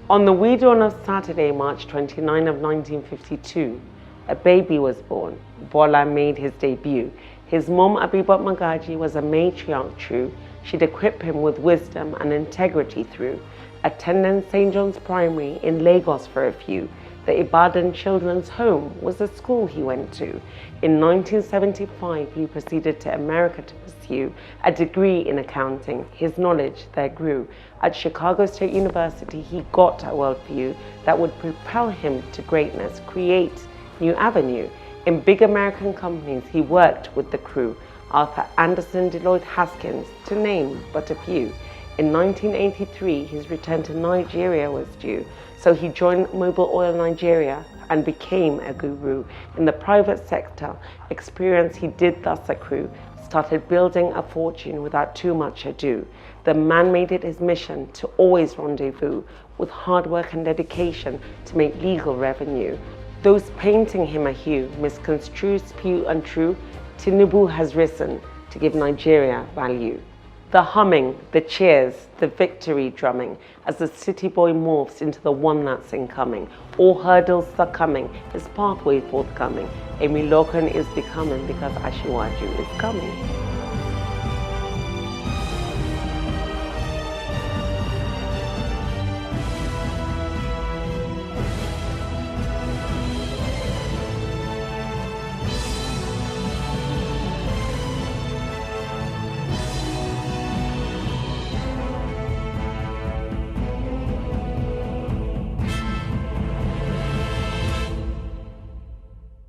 On the wee dawn of Saturday, March 29 of 1952, a baby was born. Bola made his debut. His mom, Abibat Magaji, was a matriarch true. She'd equip him with wisdom and integrity through attending St. John's Primary in Lagos for a few. The Ibadan Children's Home was the school he went to. In 1975, he proceeded to America to pursue a degree in accounting. His knowledge there grew. At Chicago State University, he got a worldview that would propel him to greatness, create new avenue. In big American companies, he worked with the crew, Arthur Anderson, Deloitte Haskins, to name but a few. In 1983, his return to Nigeria was due, so he joined Mobil Oil Nigeria and became a guru. In the private sector, experience he did thus accrue, started building a fortune without too much ado. The man made it his mission to always rendezvous with hard work and dedication to make legal revenue. Those painting him a hue misconstrue, spew untrue. Tinubu has risen to give Nigeria value. The humming, the cheers, the victory drumming, as the city boy morphs into the one that's incoming. All hurdles succumbing, his pathway forthcoming. A Milokan is becoming because Asiwaju is coming.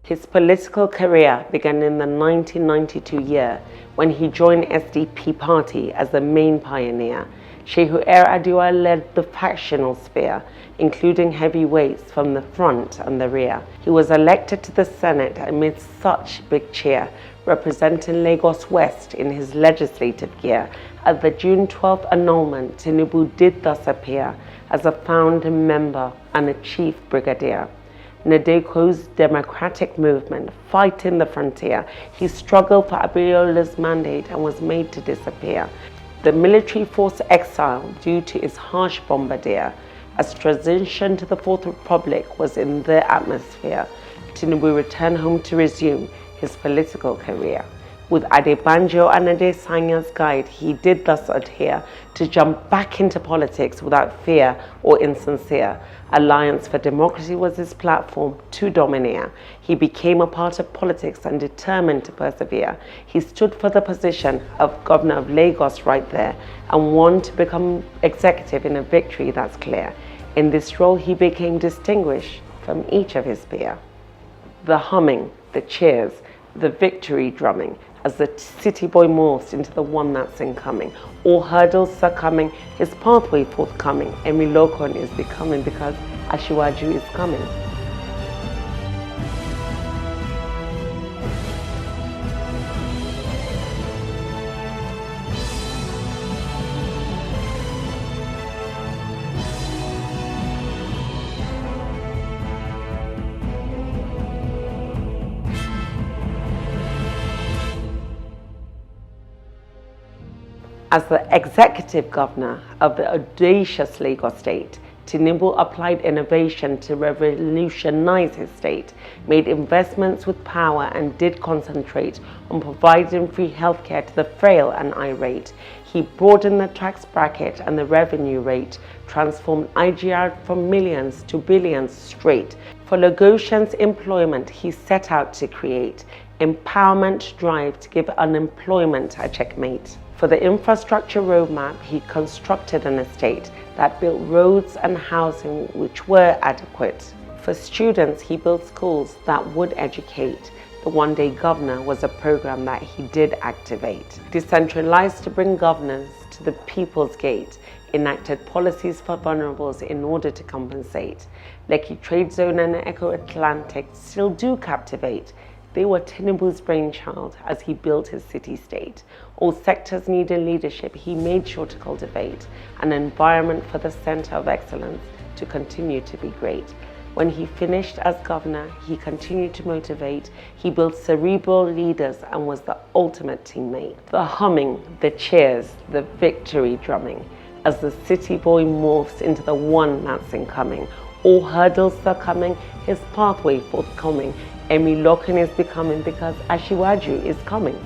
His political career began in the 1992 year when he joined SDP party as the main pioneer. Shehu Adua led the factional sphere, including heavyweights from the front and the rear. He was elected to the Senate amid such big cheer, representing Lagos West in his legislative gear. At the June 12th annulment, Tinubu did thus appear as a founding member and a chief brigadier. Nadeko's democratic movement, fighting the frontier. He struggled for Abiola's mandate and was made to disappear. The military forced exile due to its harsh bombardier. As transition to the Fourth Republic was in the atmosphere, Tinubu returned home to resume his political career. With Adebanjo and Adesanya's guide, he did thus adhere to jump back into politics without fear or insincere. Alliance for Democracy was his platform to domineer. He became a part of politics and determined to persevere. He stood for the position of Governor of Lagos right there and won to become executive in a victory that's clear. In this role, he became distinguished from each of his peers. The humming, the cheers, the victory drumming, as the city boy morphs into the one that's incoming. All hurdles succumbing, his pathway forthcoming. Emilokon is becoming because Asiwaju is coming. As the executive governor of the audacious Lagos state, Tinubu applied innovation to revolutionize his state, made investments with power and did concentrate on providing free healthcare to the frail and irate. He broadened the tax bracket and the revenue rate, transformed IGR from millions to billions straight. For Lagosians' employment, he set out to create empowerment drive to give unemployment a checkmate. For the infrastructure roadmap, he constructed an estate that built roads and housing which were adequate. For students, he built schools that would educate. The One Day Governor was a program that he did activate. Decentralized to bring governance to the people's gate, enacted policies for vulnerables in order to compensate. Lekki Trade Zone and Eco Atlantic still do captivate. They were Tinubu's brainchild as he built his city-state. All sectors needed leadership. He made sure to cultivate an environment for the center of excellence to continue to be great. When he finished as governor, he continued to motivate. He built cerebral leaders and was the ultimate teammate. The humming, the cheers, the victory drumming, as the city boy morphs into the one that's incoming. All hurdles are coming, his pathway forthcoming. Emilokan is becoming because Asiwaju is coming.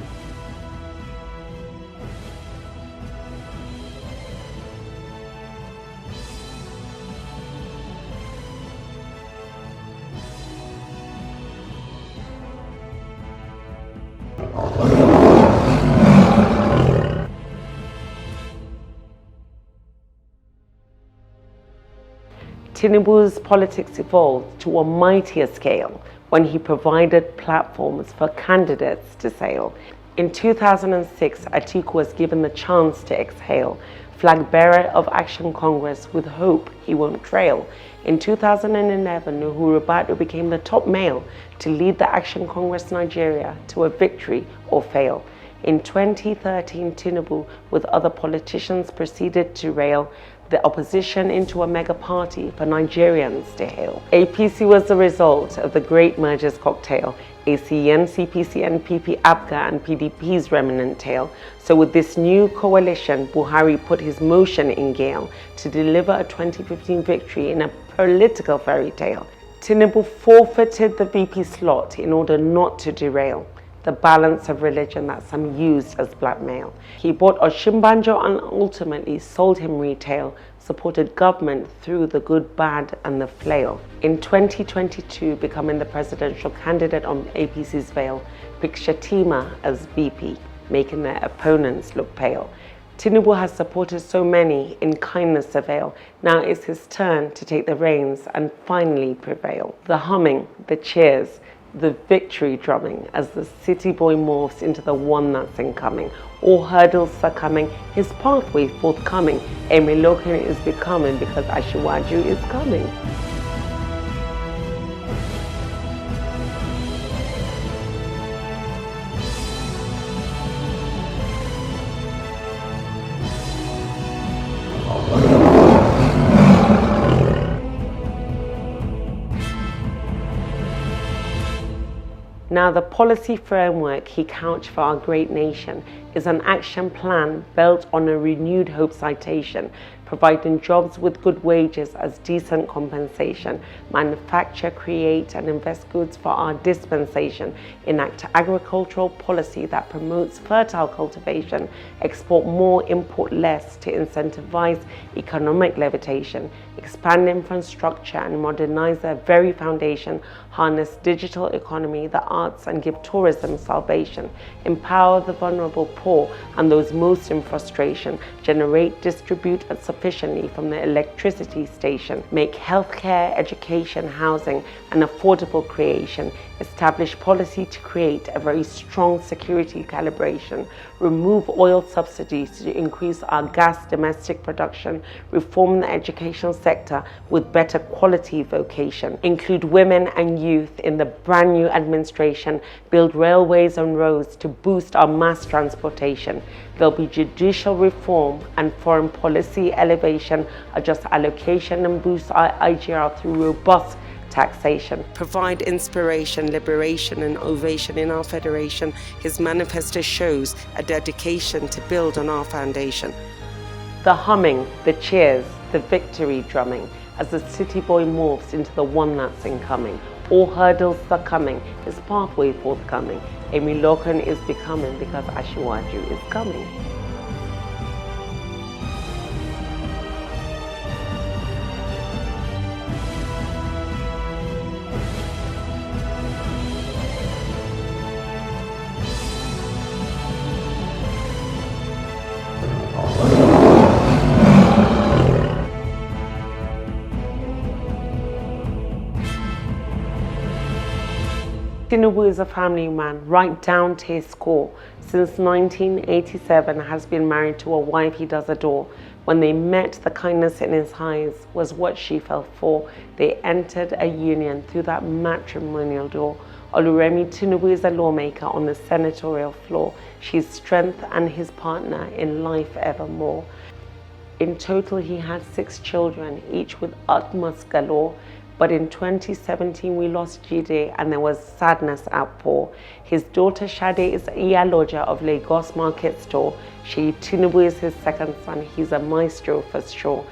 Tinubu's politics evolved to a mightier scale when he provided platforms for candidates to sail. In 2006, Atiku was given the chance to exhale, flag bearer of Action Congress with hope he won't trail. In 2011, Uhuru Badu became the top male to lead the Action Congress Nigeria to a victory or fail. In 2013, Tinubu, with other politicians, proceeded to rail the opposition into a mega party for Nigerians to hail. APC was the result of the great mergers cocktail, ACN, CPC, NPP, APGA, and PDP's remnant tail. So with this new coalition, Buhari put his motion in gale to deliver a 2015 victory in a political fairy tale. Tinubu forfeited the VP slot in order not to derail the balance of religion that some used as blackmail. He bought Oshimbanjo and ultimately sold him retail, supported government through the good, bad and the flail. In 2022, becoming the presidential candidate on APC's veil, picked Shatima as VP, making their opponents look pale. Tinubu has supported so many in kindness avail. Now it's his turn to take the reins and finally prevail. The humming, the cheers, the victory drumming as the city boy morphs into the one that's incoming. All hurdles are coming, his pathway forthcoming. Emilokan is becoming because Asiwaju is coming. Now, the policy framework he couched for our great nation is an action plan built on a renewed hope citation, providing jobs with good wages as decent compensation, manufacture, create and invest goods for our dispensation, enact agricultural policy that promotes fertile cultivation, export more, import less to incentivize economic levitation, expand infrastructure and modernize their very foundation, harness digital economy, the arts and give tourism salvation, empower the vulnerable poor and those most in frustration, generate, distribute sufficiently from the electricity station, make healthcare, education, housing an affordable creation, establish policy to create a very strong security calibration, remove oil subsidies to increase our gas domestic production, reform the educational sector with better quality vocation, include women and youth in the brand new administration, build railways and roads to boost our mass transportation. There'll be judicial reform and foreign policy elevation, adjust allocation and boost our IGR through robust taxation. Provide inspiration, liberation and ovation in our federation. His manifesto shows a dedication to build on our foundation. The humming, the cheers, the victory drumming as the city boy morphs into the one that's incoming. All hurdles are coming, his pathway forthcoming. Emilokan is becoming because Asiwaju is coming. Tinubu is a family man, right down to his core. Since 1987, has been married to a wife he does adore. When they met, the kindness in his eyes was what she fell for. They entered a union through that matrimonial door. Oluremi Tinubu is a lawmaker on the senatorial floor. She's strength and his partner in life evermore. In total, he had 6 children, each with utmost galore. But in 2017, we lost Jide and there was sadness outpour. His daughter Shade is Iyaloja of Lagos Market Store. Tinubu is his second son. He's a maestro for sure.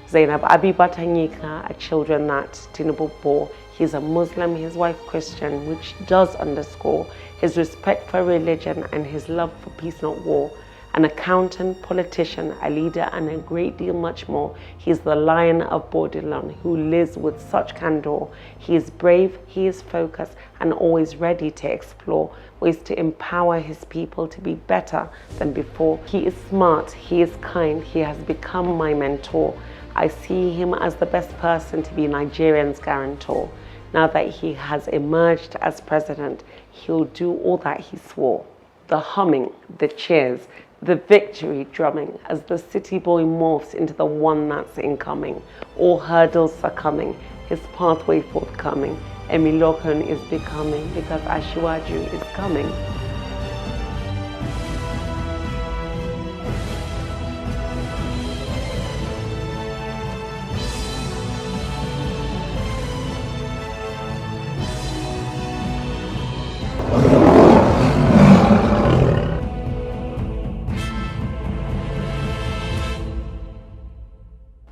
Zainab Abibatanyika are children that Tinubu bore. He's a Muslim, his wife Christian, which does underscore his respect for religion and his love for peace, not war. An accountant, politician, a leader, and a great deal much more. He's the lion of Borderland who lives with such candor. He is brave, he is focused, and always ready to explore ways to empower his people to be better than before. He is smart, he is kind, he has become my mentor. I see him as the best person to be Nigerians' guarantor. Now that he has emerged as president, he'll do all that he swore. The humming, the cheers, the victory drumming as the city boy morphs into the one that's incoming. All hurdles succumbing, his pathway forthcoming. Emilokun is becoming because Asiwaju is coming.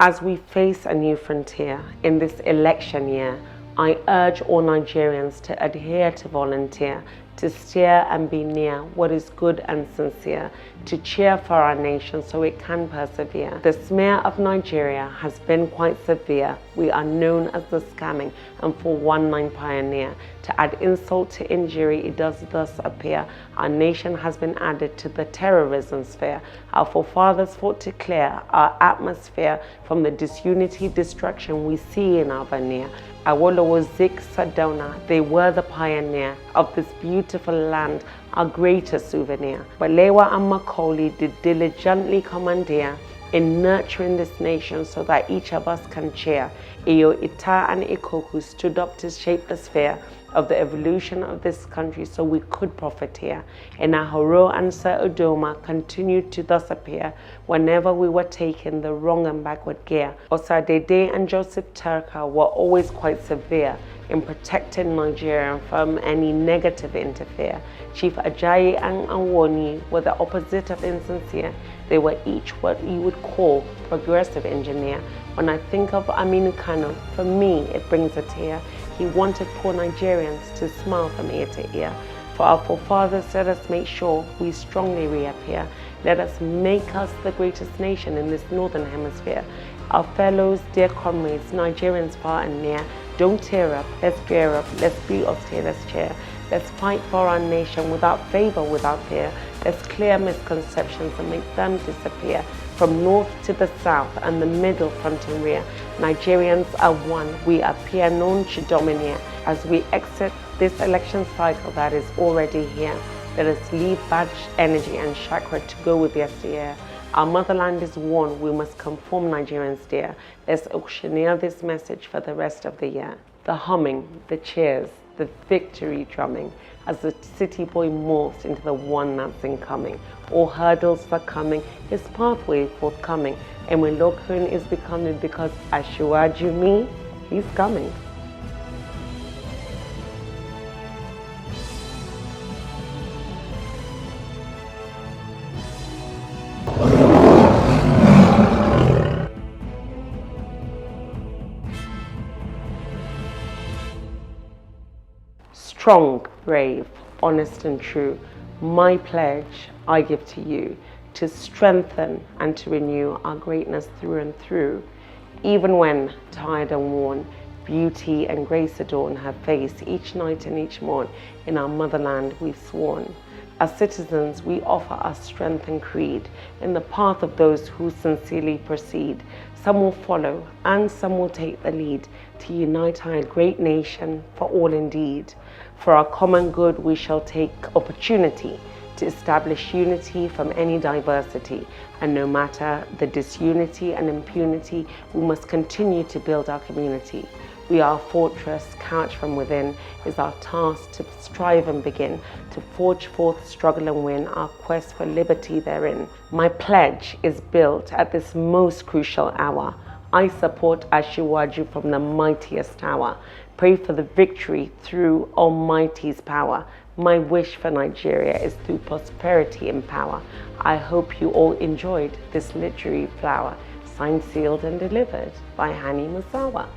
As we face a new frontier in this election year, I urge all Nigerians to adhere to volunteer, to steer and be near what is good and sincere, to cheer for our nation so it can persevere. The smear of Nigeria has been quite severe. We are known as the scamming and 419 pioneer. To add insult to injury, it does thus appear our nation has been added to the terrorism sphere. Our forefathers fought to clear our atmosphere from the disunity, destruction we see in our veneer. Awolowo, Zik, Sadona, they were the pioneer of this beautiful land, our greatest souvenir. Balewa and Macaulay did diligently commandeer in nurturing this nation so that each of us can cheer. Iyo, Ita, and Ikoku stood up to shape the sphere of the evolution of this country so we could profiteer. And Ahoro and Sir Odoma continued to thus appear whenever we were taking the wrong and backward gear. Osadede and Joseph Turka were always quite severe in protecting Nigeria from any negative interfere. Chief Ajayi and Anwoni were the opposite of insincere. They were each what you would call progressive engineer. When I think of Aminu Kano, for me it brings a tear. He wanted poor Nigerians to smile from ear to ear. For our forefathers, let us make sure we strongly reappear. Let us make us the greatest nation in this northern hemisphere. Our fellows, dear comrades, Nigerians far and near, don't tear up, let's gear up, let's be austere, let's cheer. Let's fight for our nation without favor, without fear. Let's clear misconceptions and make them disappear. From north to the south and the middle, front and rear, Nigerians are one. We appear known to domineer. As we exit this election cycle that is already here, let us leave bad energy and chakra to go with yesteryear. Our motherland is one. We must conform Nigerians dear. Let's auctioneer this message for the rest of the year. The humming, the cheers, the victory drumming as the city boy morphs into the one that's incoming. All hurdles are coming, his pathway forthcoming. And when Lokun is becoming because Asiwaju me, he's coming. Strong, brave, honest and true, my pledge I give to you to strengthen and to renew our greatness through and through. Even when tired and worn, beauty and grace adorn her face each night and each morn. In our motherland we've sworn. As citizens, we offer our strength and creed in the path of those who sincerely proceed. Some will follow and some will take the lead to unite our great nation for all indeed. For our common good, we shall take opportunity to establish unity from any diversity. And no matter the disunity and impunity, we must continue to build our community. We are a fortress, couched from within, is our task to strive and begin, to forge forth, struggle and win our quest for liberty therein. My pledge is built at this most crucial hour. I support Asiwaju from the mightiest tower. Pray for the victory through Almighty's power. My wish for Nigeria is through prosperity and power. I hope you all enjoyed this literary flower. Signed, sealed and delivered by Hani Musawa.